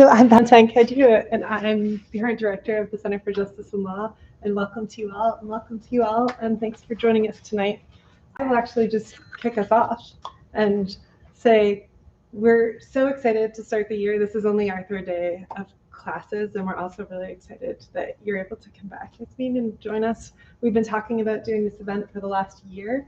So I'm Valentine Kadu, and I'm the current director of the Center for Justice and Law. And welcome to you all, and thanks for joining us tonight. I will actually just kick us off and say we're so excited to start the year. This is only our third day of classes, and we're also really excited that you're able to come back with me and join us. We've been talking about doing this event for the last year.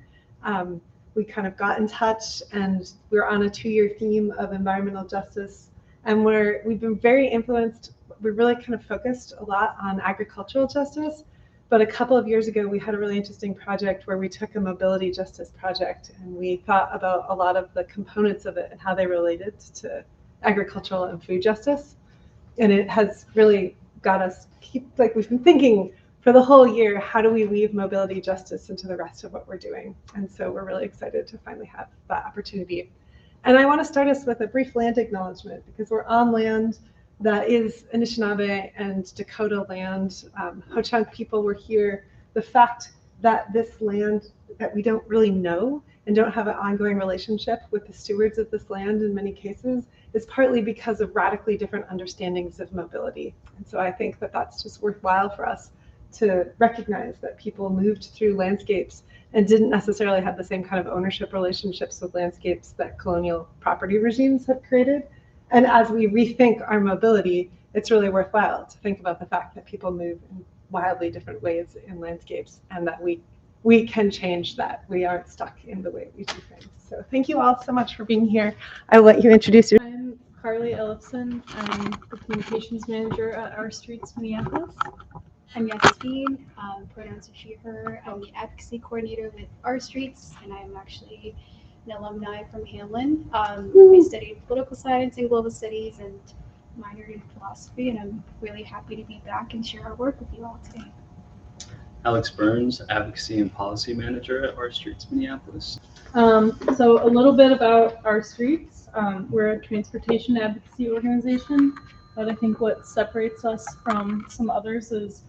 We kind of got in touch, and we're on a 2-year theme of environmental justice. And we've been very influenced. We're really kind of focused a lot on agricultural justice. But a couple of years ago, we had a really interesting project where we took a mobility justice project, and we thought about a lot of the components of it and how they related to agricultural and food justice. And it has really got us we've been thinking for the whole year, how do we weave mobility justice into the rest of what we're doing? And so we're really excited to finally have that opportunity. And I want to start us with a brief land acknowledgement, because we're on land that is Anishinaabe and Dakota land. Ho-Chunk people were here. The fact that this land that we don't really know and don't have an ongoing relationship with the stewards of this land in many cases is partly because of radically different understandings of mobility. And so I think that that's just worthwhile for us to recognize that people moved through landscapes and didn't necessarily have the same kind of ownership relationships with landscapes that colonial property regimes have created. And as we rethink our mobility, it's really worthwhile to think about the fact that people move in wildly different ways in landscapes, and that we can change that. We aren't stuck in the way we do things. So thank you all so much for being here. I'll let you introduce yourself. I'm Carly Ellison. I'm the communications manager at Our Streets Minneapolis. I'm Yasmin, pronouns are she, her. I'm the advocacy coordinator with Our Streets, and I'm actually an alumni from Hamlin. I studied political science and global studies and minored in philosophy, and I'm really happy to be back and share our work with you all today. Alex Burns, advocacy and policy manager at Our Streets Minneapolis. So a little bit about Our Streets. We're a transportation advocacy organization, but I think what separates us from some others is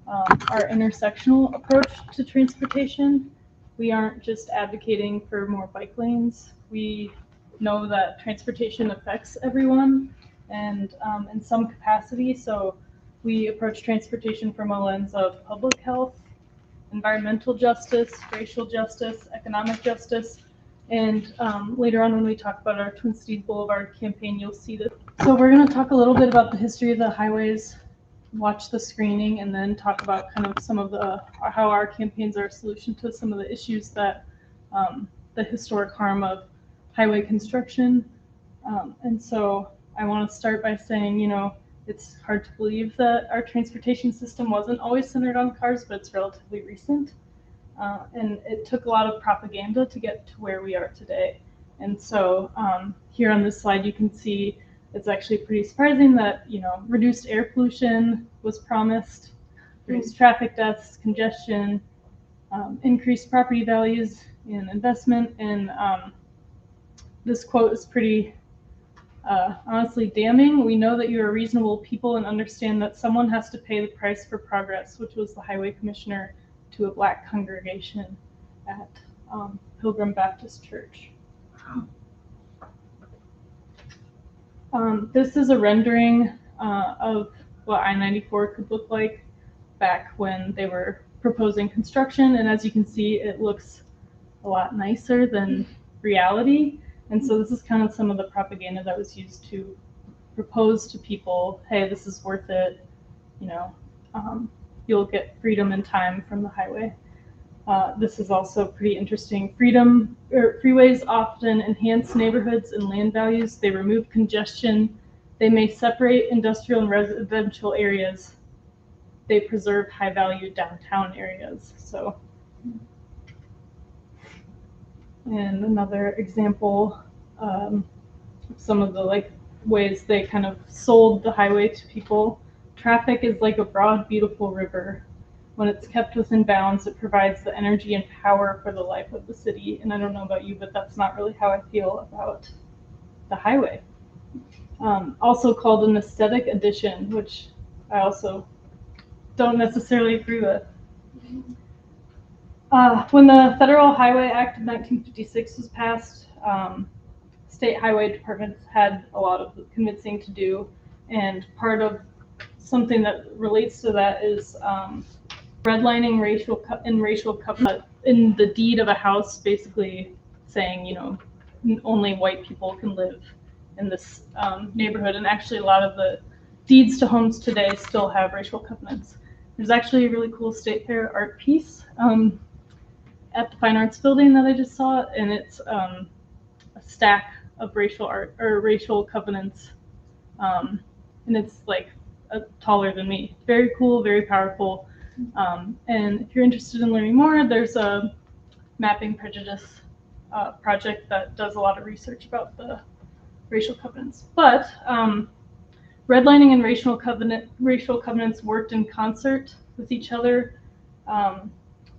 our intersectional approach to transportation. We aren't just advocating for more bike lanes. We know that transportation affects everyone and in some capacity. So we approach transportation from a lens of public health, environmental justice, racial justice, economic justice. And later on when we talk about our Twin Cities Boulevard campaign, you'll see that. So we're going to talk a little bit about the history of the highways, watch the screening, and then talk about kind of some of how our campaigns are a solution to some of the issues that the historic harm of highway construction. And so I want to start by saying, it's hard to believe that our transportation system wasn't always centered on cars, but it's relatively recent. And it took a lot of propaganda to get to where we are today. And so here on this slide, you can see it's actually pretty surprising that, reduced air pollution was promised, reduced traffic deaths, congestion, increased property values and investment. And this quote is pretty honestly damning. We know that you are reasonable people and understand that someone has to pay the price for progress, which was the highway commissioner to a Black congregation at Pilgrim Baptist Church. This is a rendering of what I-94 could look like back when they were proposing construction. And as you can see, it looks a lot nicer than reality. And so this is kind of some of the propaganda that was used to propose to people, hey, this is worth it. You'll get freedom and time from the highway. This is also pretty interesting. Freeways often enhance neighborhoods and land values. They remove congestion. They may separate industrial and residential areas. They preserve high-value downtown areas. So, and another example, some of the ways they kind of sold the highway to people. Traffic is like a broad, beautiful river. When it's kept within bounds, it provides the energy and power for the life of the city. And I don't know about you, but that's not really how I feel about the highway. Also called an aesthetic addition, which I also don't necessarily agree with. When the Federal Highway Act of 1956 was passed, state highway departments had a lot of convincing to do. And part of something that relates to that is redlining racial covenant in the deed of a house, basically saying, you know, only white people can live in this neighborhood. And actually a lot of the deeds to homes today still have racial covenants. There's actually a really cool State Fair art piece at the Fine Arts Building that I just saw, and it's a stack of racial art or racial covenants, and it's like taller than me. Very cool, very powerful. And if you're interested in learning more, there's a Mapping Prejudice project that does a lot of research about the racial covenants. But redlining and racial covenants worked in concert with each other,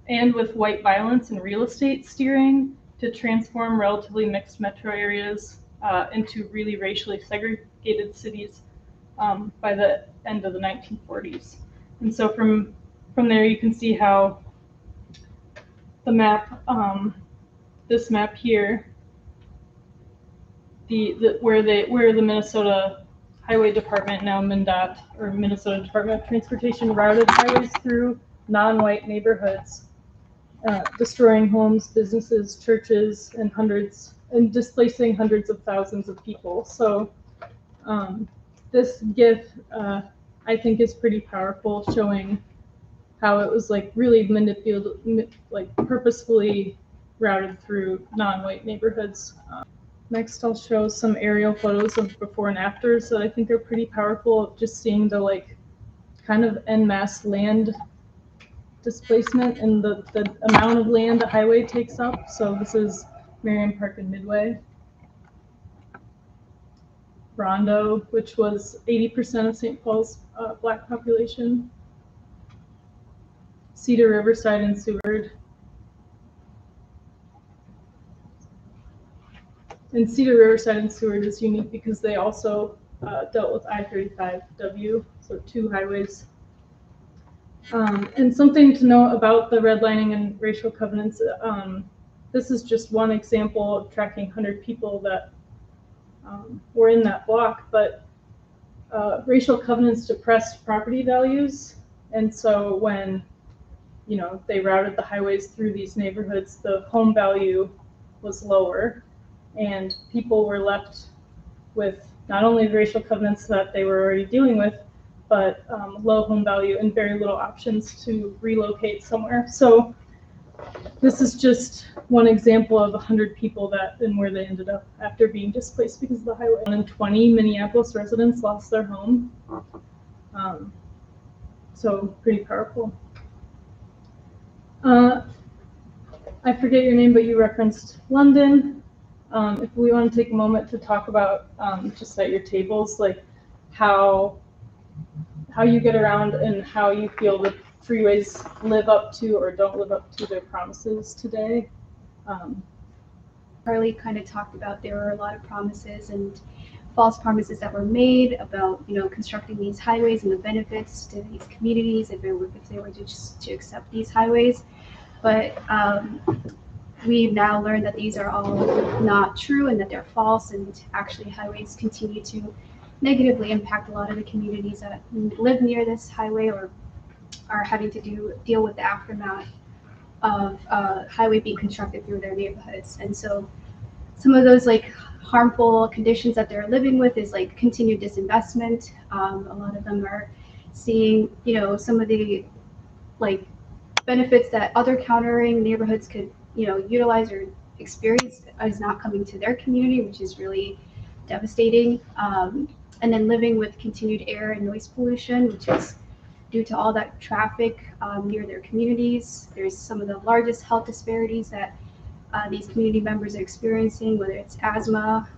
and with white violence and real estate steering to transform relatively mixed metro areas into really racially segregated cities by the end of the 1940s. And so from there you can see how the map, this map here, where the Minnesota Highway Department, now MnDOT, or Minnesota Department of Transportation, routed highways through non-white neighborhoods, destroying homes, businesses, churches, and displacing hundreds of thousands of people. So this GIF, I think, is pretty powerful, showing how it was like really manipulated, like purposefully routed through non-white neighborhoods. Next, I'll show some aerial photos of before and afters that I think are pretty powerful, just seeing the like kind of en masse land displacement and the amount of land a highway takes up. So this is Marion Park and Midway. Rondo, which was 80% of St. Paul's Black population. Cedar, Riverside, and Seward. And Cedar, Riverside, and Seward is unique because they also dealt with I-35W, so two highways. And something to note about the redlining and racial covenants, this is just one example of tracking 100 people that were in that block, but racial covenants depressed property values. And so when, you know, they routed the highways through these neighborhoods, the home value was lower, and people were left with not only the racial covenants that they were already dealing with, but low home value and very little options to relocate somewhere. So this is just one example of 100 people and where they ended up after being displaced because of the highway. 1 in 20 Minneapolis residents lost their home. So pretty powerful. I forget your name, but you referenced London. If we want to take a moment to talk about just at your tables, like how you get around and how you feel the freeways live up to or don't live up to their promises today. Carly kind of talked about there were a lot of promises and false promises that were made about, you know, constructing these highways and the benefits to these communities if they were to accept these highways. But we've now learned that these are all not true and that they're false, and actually highways continue to negatively impact a lot of the communities that live near this highway or are having to deal with the aftermath of highway being constructed through their neighborhoods. And so some of those like harmful conditions that they're living with is like continued disinvestment. A lot of them are seeing, you know, some of the like benefits that other countering neighborhoods could, you know, utilize or experience is not coming to their community, which is really devastating. And then living with continued air and noise pollution, which is due to all that traffic near their communities. There's some of the largest health disparities that these community members are experiencing, whether it's asthma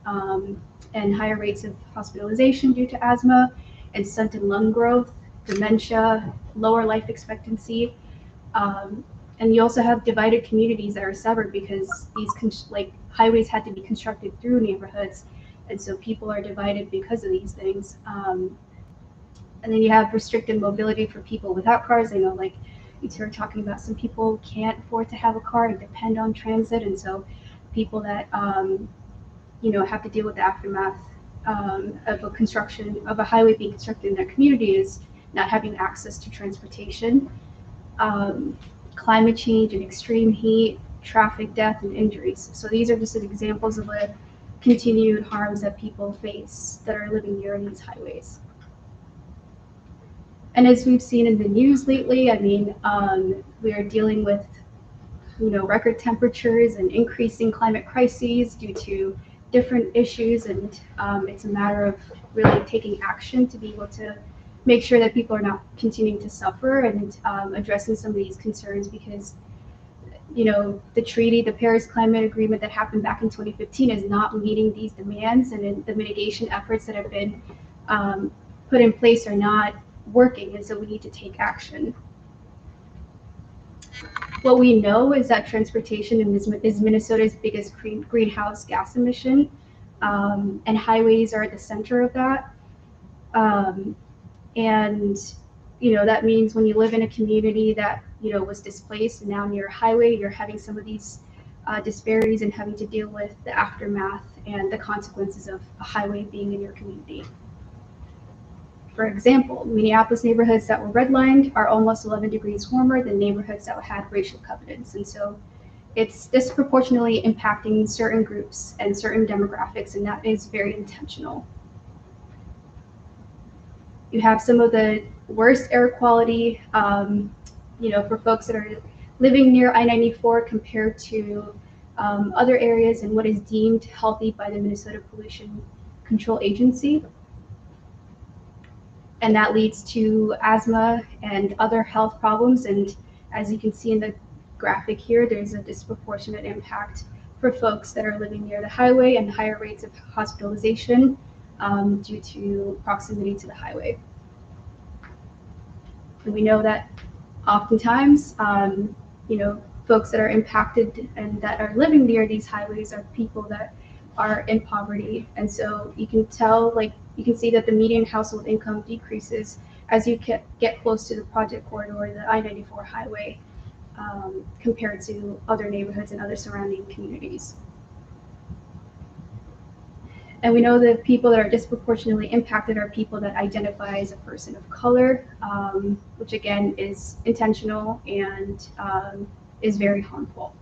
and higher rates of hospitalization due to asthma, and stunted lung growth, dementia, lower life expectancy. And you also have divided communities that are severed because these highways had to be constructed through neighborhoods, and so people are divided because of these things. And then you have restricted mobility for people without cars. I know, like, you two are talking about some people can't afford to have a car and depend on transit, and so people that you know, have to deal with the aftermath of a highway being constructed in their community is not having access to transportation, climate change and extreme heat, traffic death and injuries. So these are just examples of the continued harms that people face that are living near these highways. And as we've seen in the news lately, I mean, we are dealing with, record temperatures and increasing climate crises due to different issues, and it's a matter of really taking action to be able to make sure that people are not continuing to suffer, and addressing some of these concerns, because the Paris Climate Agreement that happened back in 2015 is not meeting these demands, and the mitigation efforts that have been put in place are not working, and so we need to take action. What we know is that transportation is Minnesota's biggest greenhouse gas emission, and highways are at the center of that. And that means when you live in a community that was displaced and now near a highway, you're having some of these disparities and having to deal with the aftermath and the consequences of a highway being in your community. For example, Minneapolis neighborhoods that were redlined are almost 11 degrees warmer than neighborhoods that had racial covenants, and so it's disproportionately impacting certain groups and certain demographics, and that is very intentional. You have some of the worst air quality, for folks that are living near I-94 compared to other areas and what is deemed healthy by the Minnesota Pollution Control Agency. And that leads to asthma and other health problems. And as you can see in the graphic here, there's a disproportionate impact for folks that are living near the highway and higher rates of hospitalization due to proximity to the highway. And we know that oftentimes, folks that are impacted and that are living near these highways are people that are in poverty. And so you can tell, you can see that the median household income decreases as you get close to the project corridor, the I-94 highway, compared to other neighborhoods and other surrounding communities. And we know that people that are disproportionately impacted are people that identify as a person of color, which again is intentional and is very harmful.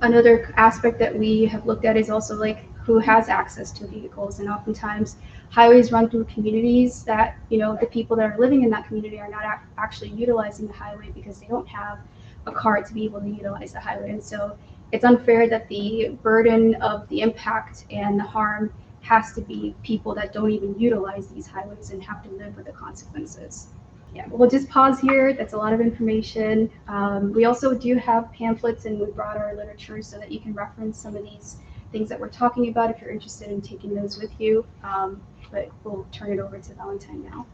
Another aspect that we have looked at is also who has access to vehicles, and oftentimes highways run through communities that the people that are living in that community are not actually utilizing the highway because they don't have a car to be able to utilize the highway. And so it's unfair that the burden of the impact and the harm has to be people that don't even utilize these highways and have to live with the consequences. Yeah, we'll just pause here. That's a lot of information. We also do have pamphlets, and we brought our literature so that you can reference some of these things that we're talking about if you're interested in taking those with you. But we'll turn it over to Valentine now.